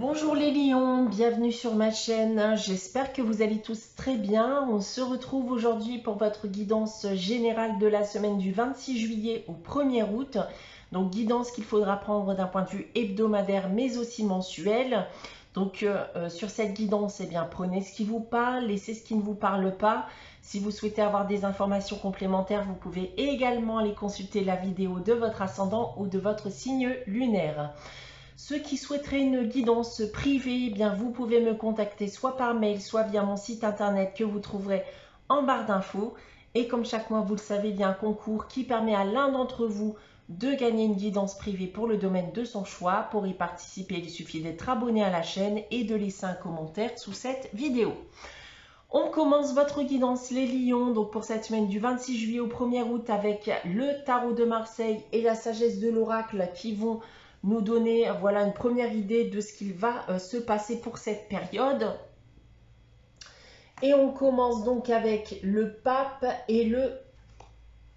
Bonjour les lions, bienvenue sur ma chaîne, j'espère que vous allez tous très bien. On se retrouve aujourd'hui pour votre guidance générale de la semaine du 26 juillet au 1er août. Donc guidance qu'il faudra prendre d'un point de vue hebdomadaire mais aussi mensuel. Donc sur cette guidance, eh bien, prenez ce qui vous parle, laissez ce qui ne vous parle pas. Si vous souhaitez avoir des informations complémentaires, vous pouvez également aller consulter la vidéo de votre ascendant ou de votre signe lunaire. Ceux qui souhaiteraient une guidance privée, eh bien vous pouvez me contacter soit par mail, soit via mon site internet que vous trouverez en barre d'infos. Et comme chaque mois, vous le savez, il y a un concours qui permet à l'un d'entre vous de gagner une guidance privée pour le domaine de son choix. Pour y participer, il suffit d'être abonné à la chaîne et de laisser un commentaire sous cette vidéo. On commence votre guidance les lions, donc pour cette semaine du 26 juillet au 1er août avec le tarot de Marseille et la sagesse de l'oracle qui vont nous donner voilà une première idée de ce qu'il va se passer pour cette période. Et on commence donc avec le pape et le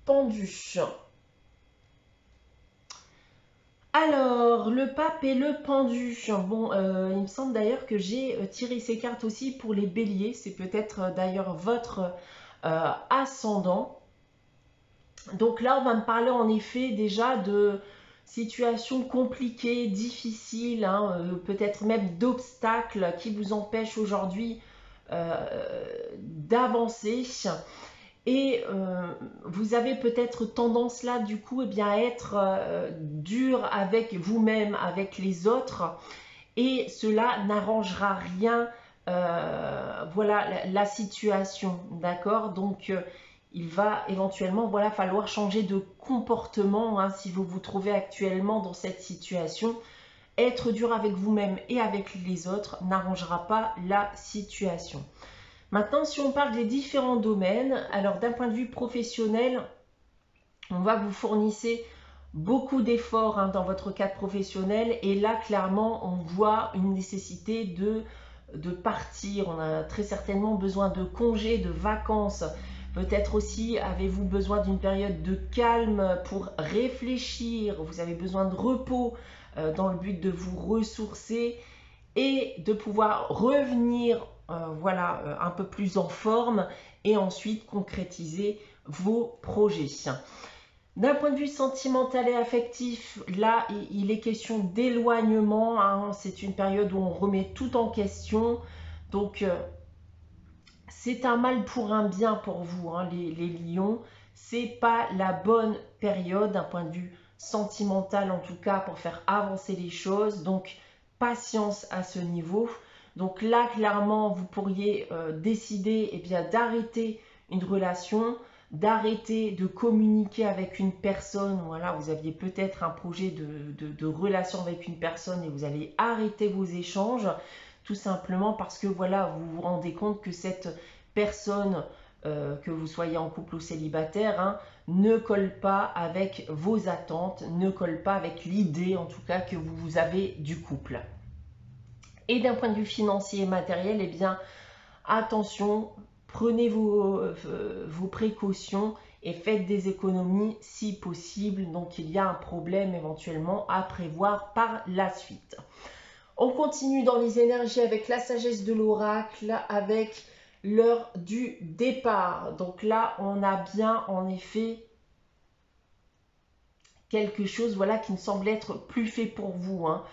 pendu. Alors, le pape et le pendu. Bon, il me semble d'ailleurs que j'ai tiré ces cartes aussi pour les béliers. C'est peut-être d'ailleurs votre ascendant. Donc là, on va me parler en effet déjà de situations compliquées, difficiles, hein, peut-être même d'obstacles qui vous empêchent aujourd'hui d'avancer. Et vous avez peut-être tendance là, du coup, eh bien, à être dur avec vous-même, avec les autres. Et cela n'arrangera rien, voilà, la situation, d'accord? Donc, il va éventuellement voilà, falloir changer de comportement hein, si vous vous trouvez actuellement dans cette situation. Être dur avec vous-même et avec les autres n'arrangera pas la situation. Maintenant, si on parle des différents domaines, alors d'un point de vue professionnel, on va vous fournir beaucoup d'efforts hein, dans votre cadre professionnel et là, clairement, on voit une nécessité de partir. On a très certainement besoin de congés, de vacances. Peut-être aussi avez-vous besoin d'une période de calme pour réfléchir. Vous avez besoin de repos dans le but de vous ressourcer et de pouvoir revenir voilà, un peu plus en forme et ensuite concrétiser vos projets. D'un point de vue sentimental et affectif, là, il est question d'éloignement. Hein. C'est une période où on remet tout en question. Donc, c'est un mal pour un bien pour vous, hein, les lions. C'est pas la bonne période d'un point de vue sentimental, en tout cas, pour faire avancer les choses. Donc, patience à ce niveau. Donc là, clairement, vous pourriez décider eh bien, d'arrêter une relation, d'arrêter de communiquer avec une personne. Voilà, vous aviez peut-être un projet de relation avec une personne et vous allez arrêter vos échanges tout simplement parce que voilà, vous vous rendez compte que cette personne, que vous soyez en couple ou célibataire, hein, ne colle pas avec vos attentes, ne colle pas avec l'idée en tout cas que vous avez du couple. Et d'un point de vue financier et matériel, eh bien, attention, prenez vos précautions et faites des économies si possible. Donc, il y a un problème éventuellement à prévoir par la suite. On continue dans les énergies avec la sagesse de l'oracle, avec l'heure du départ. Donc là, on a bien en effet quelque chose voilà, qui ne semble être plus fait pour vous. Hein.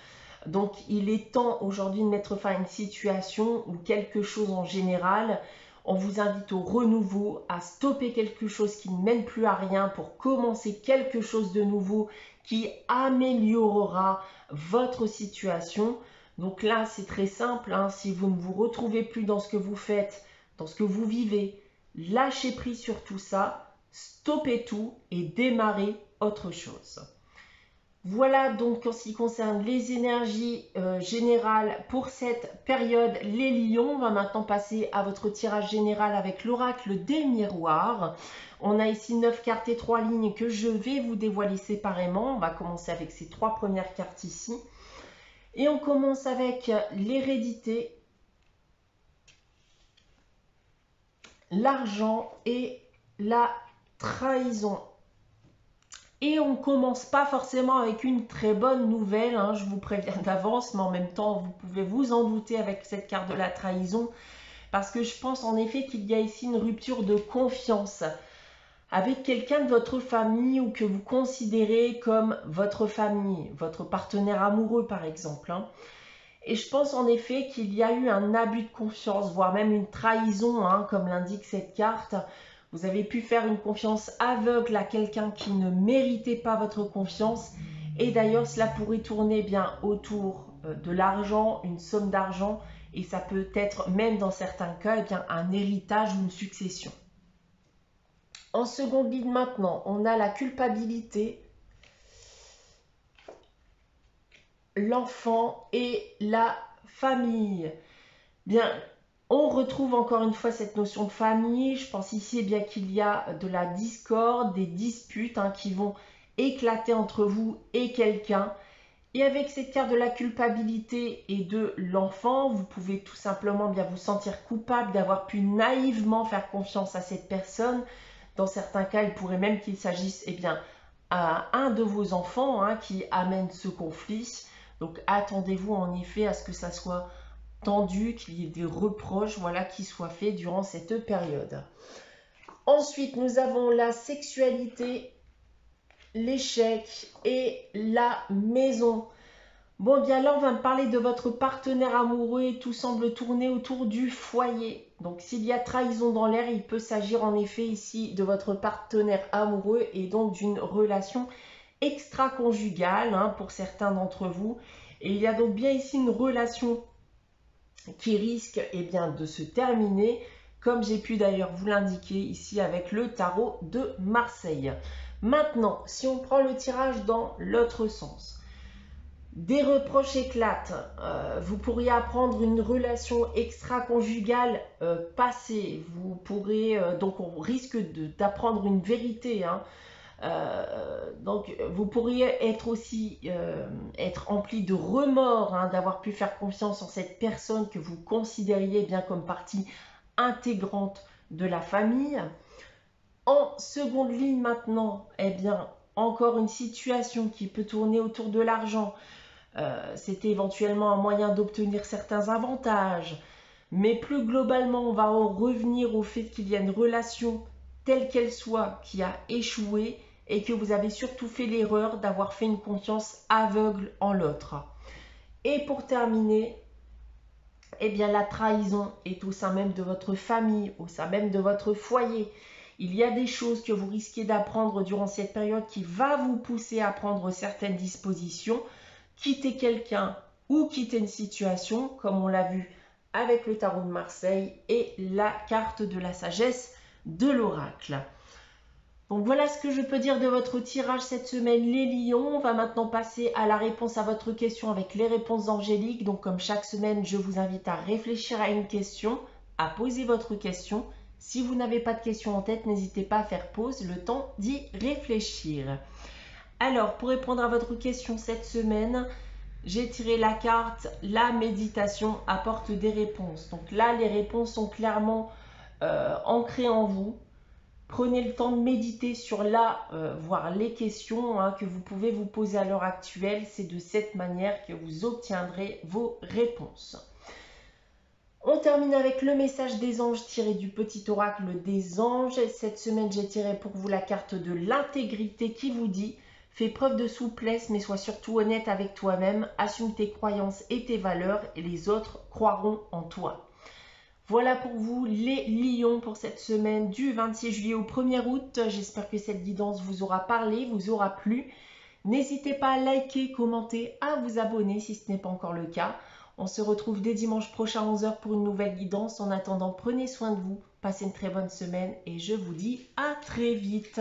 Donc, il est temps aujourd'hui de mettre fin à une situation ou quelque chose en général. On vous invite au renouveau, à stopper quelque chose qui ne mène plus à rien pour commencer quelque chose de nouveau qui améliorera votre situation. Donc là, c'est très simple. Hein, si vous ne vous retrouvez plus dans ce que vous faites, dans ce que vous vivez, lâchez prise sur tout ça, stoppez tout et démarrez autre chose. Voilà donc en ce qui concerne les énergies générales pour cette période, les lions. On va maintenant passer à votre tirage général avec l'oracle des miroirs. On a ici 9 cartes et 3 lignes que je vais vous dévoiler séparément. On va commencer avec ces 3 premières cartes ici. Et on commence avec l'hérédité, l'argent et la trahison. Et on ne commence pas forcément avec une très bonne nouvelle, hein, je vous préviens d'avance, mais en même temps, vous pouvez vous en douter avec cette carte de la trahison, parce que je pense en effet qu'il y a ici une rupture de confiance avec quelqu'un de votre famille ou que vous considérez comme votre famille, votre partenaire amoureux par exemple. Hein. Et je pense en effet qu'il y a eu un abus de confiance, voire même une trahison, hein, comme l'indique cette carte. Vous avez pu faire une confiance aveugle à quelqu'un qui ne méritait pas votre confiance. Et d'ailleurs, cela pourrait tourner bien autour de l'argent, une somme d'argent. Et ça peut être, même dans certains cas, eh bien, un héritage ou une succession. En seconde ligne maintenant, on a la culpabilité, l'enfant et la famille. Bien, on retrouve encore une fois cette notion de famille. Je pense ici bien qu'il y a de la discorde, des disputes hein, qui vont éclater entre vous et quelqu'un. Et avec cette carte de la culpabilité et de l'enfant, vous pouvez tout simplement bien vous sentir coupable d'avoir pu naïvement faire confiance à cette personne. Dans certains cas, il pourrait même qu'il s'agisse eh bien, à un de vos enfants hein, qui amène ce conflit. Donc attendez-vous en effet à ce que ça soit tendu, qu'il y ait des reproches voilà, qui soient faits durant cette période. Ensuite, nous avons la sexualité, l'échec et la maison. Bon, bien là, on va me parler de votre partenaire amoureux et tout semble tourner autour du foyer. Donc, s'il y a trahison dans l'air, il peut s'agir en effet ici de votre partenaire amoureux et donc d'une relation extra-conjugale hein, pour certains d'entre vous. Et il y a donc bien ici une relation qui risque eh bien, de se terminer, comme j'ai pu d'ailleurs vous l'indiquer ici avec le tarot de Marseille. Maintenant, si on prend le tirage dans l'autre sens, des reproches éclatent, vous pourriez apprendre une relation extra-conjugale passée, vous pourrez, donc on risque d'apprendre une vérité, hein. Donc vous pourriez être aussi être empli de remords hein, d'avoir pu faire confiance en cette personne que vous considériez bien comme partie intégrante de la famille. En seconde ligne maintenant, eh bien encore une situation qui peut tourner autour de l'argent. C'était éventuellement un moyen d'obtenir certains avantages, mais plus globalement on va en revenir au fait qu'il y a une relation telle qu'elle soit qui a échoué et que vous avez surtout fait l'erreur d'avoir fait une confiance aveugle en l'autre. Et pour terminer, eh bien la trahison est au sein même de votre famille, au sein même de votre foyer. Il y a des choses que vous risquez d'apprendre durant cette période qui va vous pousser à prendre certaines dispositions, quitter quelqu'un ou quitter une situation, comme on l'a vu avec le tarot de Marseille et la carte de la sagesse de l'oracle. Donc voilà ce que je peux dire de votre tirage cette semaine les lions. On va maintenant passer à la réponse à votre question avec les réponses angéliques. Donc comme chaque semaine, je vous invite à réfléchir à une question, à poser votre question. Si vous n'avez pas de question en tête, n'hésitez pas à faire pause, le temps d'y réfléchir. Alors pour répondre à votre question cette semaine, j'ai tiré la carte « La méditation apporte des réponses ». Donc là, les réponses sont clairement ancrées en vous. Prenez le temps de méditer sur voire les questions hein, que vous pouvez vous poser à l'heure actuelle. C'est de cette manière que vous obtiendrez vos réponses. On termine avec le message des anges tiré du petit oracle des anges. Cette semaine, j'ai tiré pour vous la carte de l'intégrité qui vous dit « Fais preuve de souplesse, mais sois surtout honnête avec toi-même. Assume tes croyances et tes valeurs et les autres croiront en toi. » Voilà pour vous les lions pour cette semaine du 26 juillet au 1er août. J'espère que cette guidance vous aura parlé, vous aura plu. N'hésitez pas à liker, commenter, à vous abonner si ce n'est pas encore le cas. On se retrouve dès dimanche prochain à 11 h pour une nouvelle guidance. En attendant, prenez soin de vous, passez une très bonne semaine et je vous dis à très vite.